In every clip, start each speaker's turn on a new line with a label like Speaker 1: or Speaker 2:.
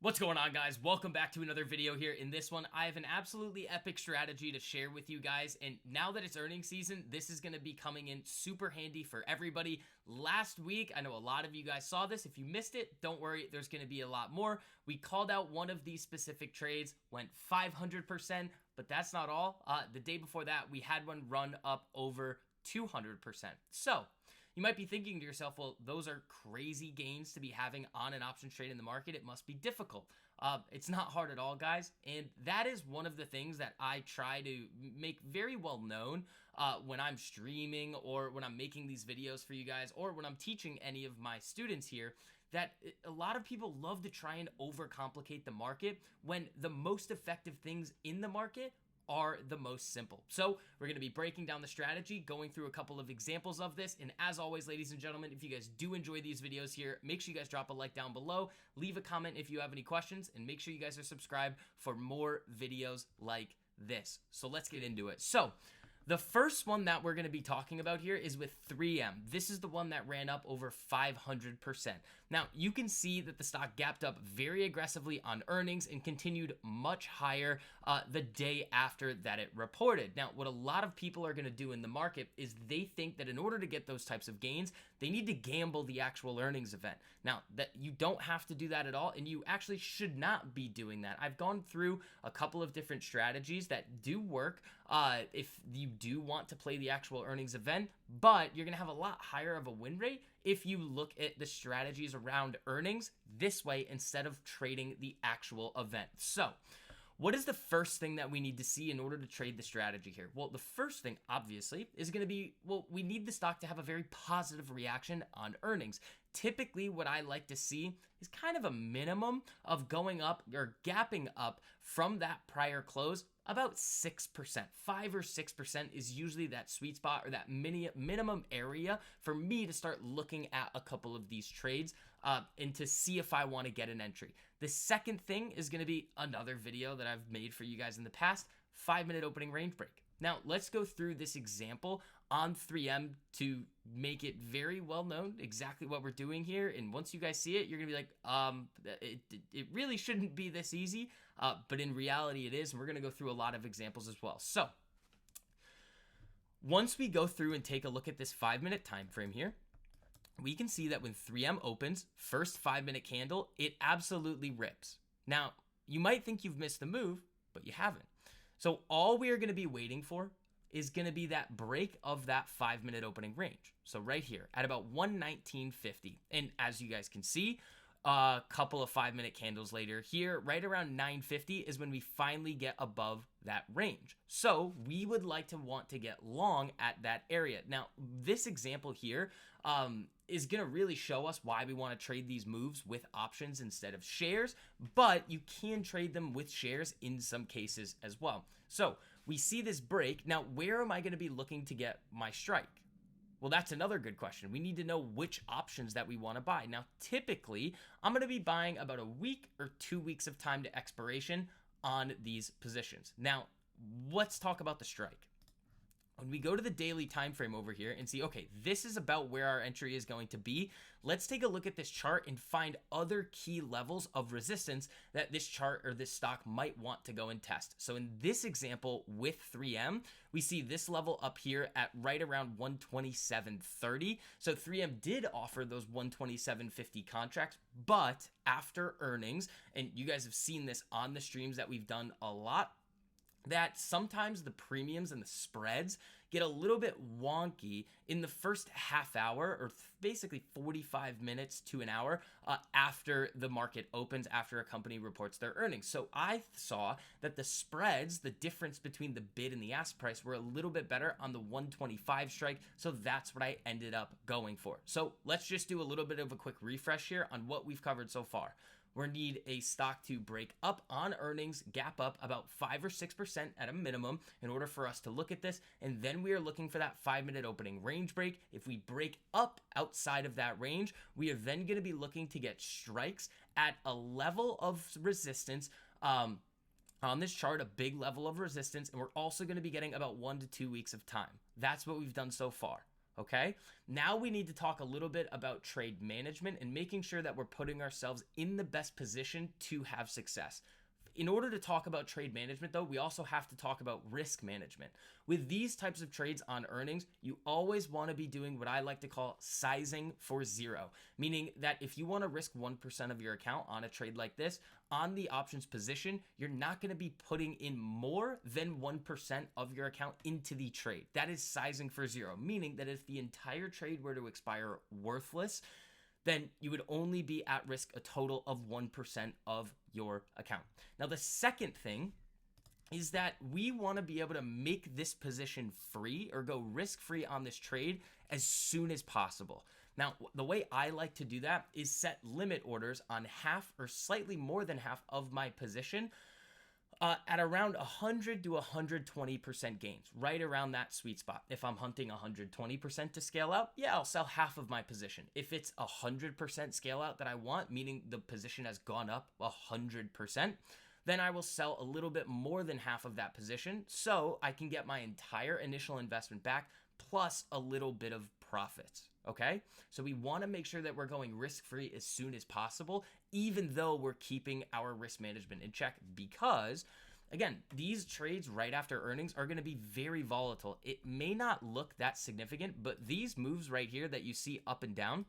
Speaker 1: What's going on, guys? Welcome back to another video here. In this one, I have an absolutely epic strategy to share with you guys, and now that it's earnings season, this is going to be coming in super handy for everybody. Last week, I know a lot of you guys saw this. If you missed it, don't worry, there's going to be a lot more. We called out one of these specific trades, went 500%, but that's not all. The day before that, we had one run up over 200%. So you might be thinking to yourself, well, those are crazy gains to be having on an options trade in the market. It must be difficult. It's not hard at all, guys. And that is one of the things that I try to make very well known when I'm streaming or when I'm making these videos for you guys or when I'm teaching any of my students here, that a lot of people love to try and overcomplicate the market when the most effective things in the market are the most simple. So we're going to be breaking down the strategy, going through a couple of examples of this. And as always, ladies and gentlemen, if you guys do enjoy these videos here, make sure you guys drop a like down below, leave a comment if you have any questions, and make sure you guys are subscribed for more videos like this. So let's get into it. So the first one that we're going to be talking about here is with 3M. This is the one that ran up over 500%. Now, you can see that the stock gapped up very aggressively on earnings and continued much higher the day after that it reported. Now, what a lot of people are going to do in the market is they think that in order to get those types of gains, they need to gamble the actual earnings event. Now, that you don't have to do that at all, and you actually should not be doing that. I've gone through a couple of different strategies that do work if you do want to play the actual earnings event, but you're going to have a lot higher of a win rate if you look at the strategies around earnings this way instead of trading the actual event. So what is the first thing that we need to see in order to trade the strategy here? Well, the first thing, obviously, is going to be, well, we need the stock to have a very positive reaction on earnings. Typically, what I like to see is kind of a minimum of going up or gapping up from that prior close about 6%. 5 or 6% is usually that sweet spot or that minimum area for me to start looking at a couple of these trades and to see if I want to get an entry. The second thing is going to be another video that I've made for you guys in the past, 5-minute opening range break. Now, let's go through this example on 3M to make it very well known exactly what we're doing here. And once you guys see it, you're going to be like, it really shouldn't be this easy, but in reality it is. And we're going to go through a lot of examples as well. So once we go through and take a look at this 5-minute time frame here, we can see that when 3M opens, first 5-minute candle, it absolutely rips. Now, you might think you've missed the move, but you haven't. So all we are going to be waiting for is going to be that break of that 5-minute opening range. So right here at about 119.50. And as you guys can see, a couple of 5-minute candles later here, right around 9.50 is when we finally get above that range. So we would like to want to get long at that area. Now, this example here is going to really show us why we want to trade these moves with options instead of shares, but you can trade them with shares in some cases as well. So we see this break. Now, where am I going to be looking to get my strike? Well, that's another good question. We need to know which options that we want to buy. Now, typically, I'm going to be buying about a week or 2 weeks of time to expiration on these positions. Now, let's talk about the strike. When we go to the daily time frame over here and see, okay, this is about where our entry is going to be, let's take a look at this chart and find other key levels of resistance that this chart or this stock might want to go and test. So in this example with 3M, we see this level up here at right around 127.30. So 3M did offer those 127.50 contracts, but after earnings, and you guys have seen this on the streams that we've done a lot, that sometimes the premiums and the spreads get a little bit wonky in the first half hour or basically 45 minutes to an hour after the market opens, after a company reports their earnings. So I saw that the spreads, the difference between the bid and the ask price, were a little bit better on the 125 strike. So that's what I ended up going for. So let's just do a little bit of a quick refresh here on what we've covered so far. We need a stock to break up on earnings, gap up about 5 or 6% at a minimum in order for us to look at this. And then we are looking for that 5-minute opening range break. If we break up outside of that range, we are then going to be looking to get strikes at a level of resistance on this chart, a big level of resistance. And we're also going to be getting about 1 to 2 weeks of time. That's what we've done so far. Okay, now we need to talk a little bit about trade management and making sure that we're putting ourselves in the best position to have success. In order to talk about trade management, though, we also have to talk about risk management. With these types of trades on earnings, you always want to be doing what I like to call sizing for zero, meaning that if you want to risk 1% of your account on a trade like this, on the options position, you're not going to be putting in more than 1% of your account into the trade. That is sizing for zero, meaning that if the entire trade were to expire worthless, then you would only be at risk a total of 1% of your account. Now, the second thing is that we want to be able to make this position free or go risk free on this trade as soon as possible. Now, the way I like to do that is set limit orders on half or slightly more than half of my position at around 100 to 120% gains, right around that sweet spot. If I'm hunting 120% to scale out, yeah, I'll sell half of my position. If it's 100% scale out that I want, meaning the position has gone up 100%, then I will sell a little bit more than half of that position so I can get my entire initial investment back plus a little bit of profits. Okay, so we want to make sure that we're going risk-free as soon as possible, even though we're keeping our risk management in check, because again, these trades right after earnings are going to be very volatile. It may not look that significant, but these moves right here that you see up and down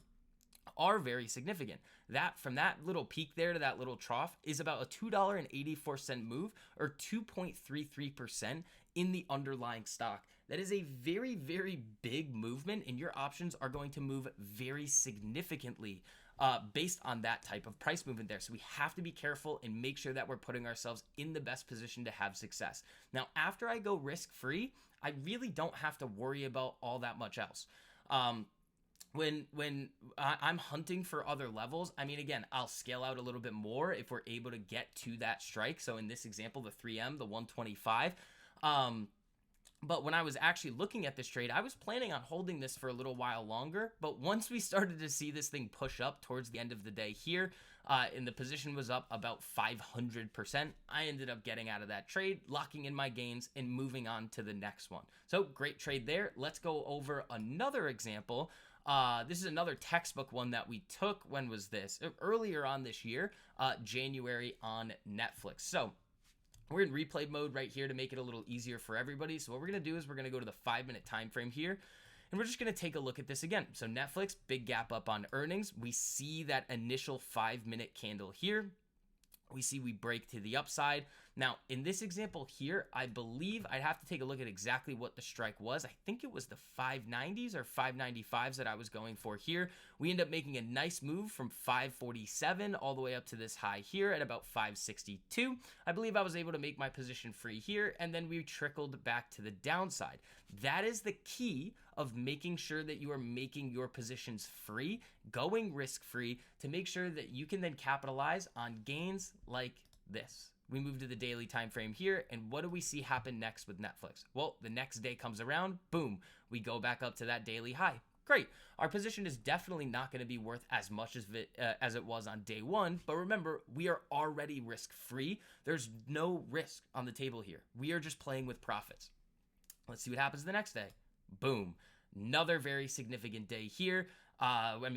Speaker 1: are very significant. That from that little peak there to that little trough is about a $2.84 move, or 2.33% in the underlying stock. That is a very, very big movement, and your options are going to move very significantly based on that type of price movement there. So we have to be careful and make sure that we're putting ourselves in the best position to have success. Now, after I go risk-free, I really don't have to worry about all that much else. When I'm hunting for other levels, I mean, again, I'll scale out a little bit more if we're able to get to that strike. So in this example, the 3M, the 125. But when I was actually looking at this trade, I was planning on holding this for a little while longer. But once we started to see this thing push up towards the end of the day here, and the position was up about 500%, I ended up getting out of that trade, locking in my gains, and moving on to the next one. So great trade there. Let's go over another example. This is another textbook one that we took. When was this? Earlier on this year, January, on Netflix. So we're in replay mode right here to make it a little easier for everybody. So what we're going to do is we're going to go to the 5-minute time frame here, and we're just going to take a look at this again. So Netflix, big gap up on earnings. We see that initial 5-minute candle here. We see we break to the upside. Now, in this example here, I believe I'd have to take a look at exactly what the strike was. I think it was the 590s or 595s that I was going for here. We end up making a nice move from 547 all the way up to this high here at about 562. I believe I was able to make my position free here, and then we trickled back to the downside. That is the key of making sure that you are making your positions free, going risk-free, to make sure that you can then capitalize on gains like this. We move to the daily time frame here, and what do we see happen next with Netflix? Well, the next day comes around, boom, we go back up to that daily high. Great. Our position is definitely not going to be worth as much as it was on day one, but remember, we are already risk-free. There's no risk on the table here. We are just playing with profits. Let's see what happens the next day. Boom. Another very significant day here.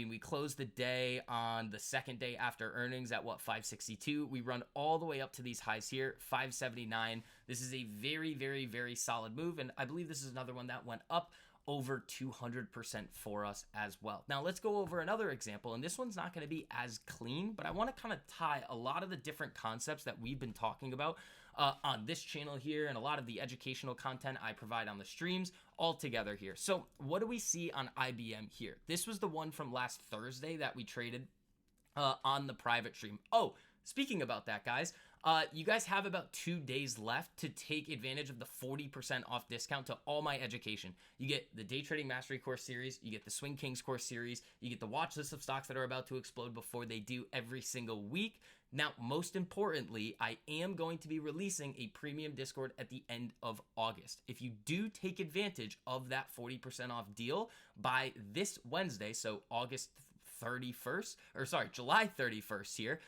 Speaker 1: We closed the day on the second day after earnings at 562. We run all the way up to these highs here, 579. This is a very, very, very solid move, and I believe this is another one that went up over 200% for us as well. Now let's go over another example, and this one's not going to be as clean, but I want to kind of tie a lot of the different concepts that we've been talking about on this channel here, and a lot of the educational content I provide on the streams all together here. So what do we see on IBM here? This was the one from last Thursday that we traded on the private stream. Oh, speaking about that, guys, you guys have about 2 days left to take advantage of the 40% off discount to all my education. You get the Day Trading Mastery course series, you get the Swing Kings course series, you get the watch list of stocks that are about to explode before they do every single week. Now, most importantly, I am going to be releasing a premium Discord at the end of August. If you do take advantage of that 40% off deal by this Wednesday, so July 31st here,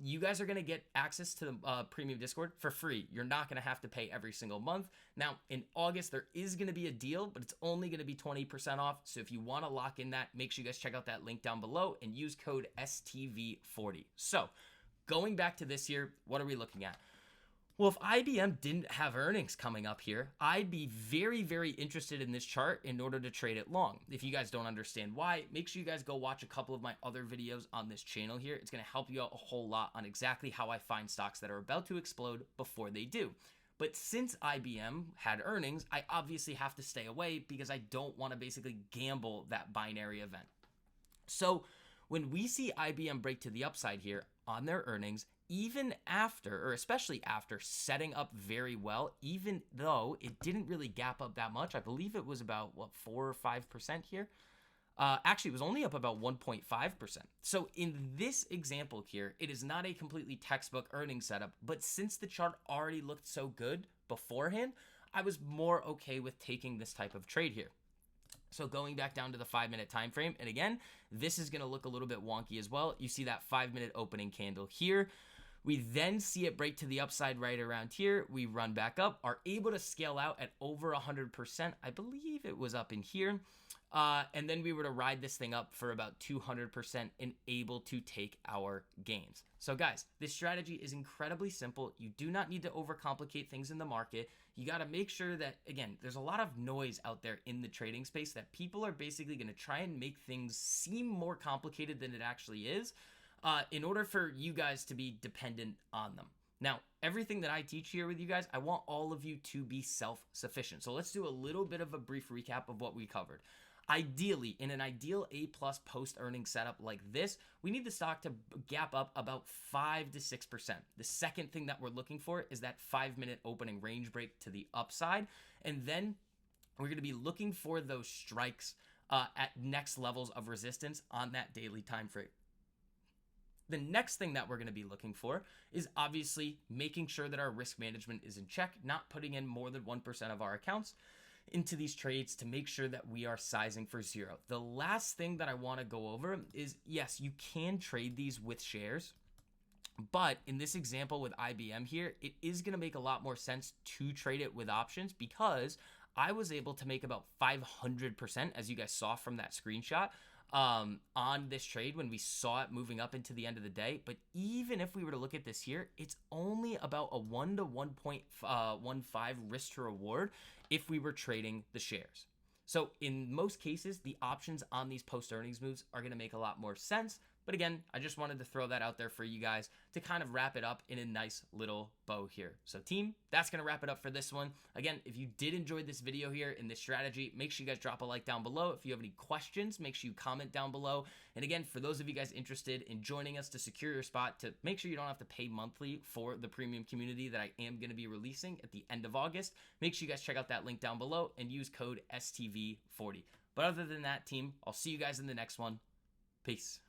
Speaker 1: You guys are going to get access to the premium Discord for free. You're not going to have to pay every single month. Now, in August, there is going to be a deal, but it's only going to be 20% off. So if you want to lock in that, make sure you guys check out that link down below and use code STV40. So going back to this year, what are we looking at? Well, if IBM didn't have earnings coming up here, I'd be very, very interested in this chart in order to trade it long. If you guys don't understand why, make sure you guys go watch a couple of my other videos on this channel here. It's going to help you out a whole lot on exactly how I find stocks that are about to explode before they do. But since IBM had earnings, I obviously have to stay away because I don't want to basically gamble that binary event. So when we see IBM break to the upside here on their earnings, even after, or especially after setting up very well, even though it didn't really gap up that much, I believe it was about, 4 or 5% here. Actually, it was only up about 1.5%. So in this example here, it is not a completely textbook earnings setup, but since the chart already looked so good beforehand, I was more okay with taking this type of trade here. So going back down to the 5-minute time frame, and again, this is going to look a little bit wonky as well. You see that 5-minute opening candle here. We then see it break to the upside right around here. We run back up, are able to scale out at over 100%. I believe it was up in here. And then we were to ride this thing up for about 200% and able to take our gains. So guys, this strategy is incredibly simple. You do not need to overcomplicate things in the market. You got to make sure that, again, there's a lot of noise out there in the trading space that people are basically going to try and make things seem more complicated than it actually is, in order for you guys to be dependent on them. Now, everything that I teach here with you guys, I want all of you to be self-sufficient. So let's do a little bit of a brief recap of what we covered. Ideally, in an ideal A-plus post-earnings setup like this, we need the stock to gap up about 5 to 6%. The second thing that we're looking for is that 5-minute opening range break to the upside. And then we're going to be looking for those strikes at next levels of resistance on that daily time frame. The next thing that we're going to be looking for is obviously making sure that our risk management is in check, not putting in more than 1% of our accounts into these trades to make sure that we are sizing for zero. The last thing that I want to go over is, yes, you can trade these with shares, but in this example with IBM here, it is going to make a lot more sense to trade it with options because I was able to make about 500%, as you guys saw from that screenshot, on this trade when we saw it moving up into the end of the day. But even if we were to look at this here, it's only about a 1 to 1.15 risk to reward if we were trading the shares. So in most cases, the options on these post earnings moves are going to make a lot more sense. But again, I just wanted to throw that out there for you guys to kind of wrap it up in a nice little bow here. So team, that's going to wrap it up for this one. Again, if you did enjoy this video here in this strategy, make sure you guys drop a like down below. If you have any questions, make sure you comment down below. And again, for those of you guys interested in joining us to secure your spot, to make sure you don't have to pay monthly for the premium community that I am going to be releasing at the end of August, make sure you guys check out that link down below and use code STV40. But other than that, team, I'll see you guys in the next one. Peace.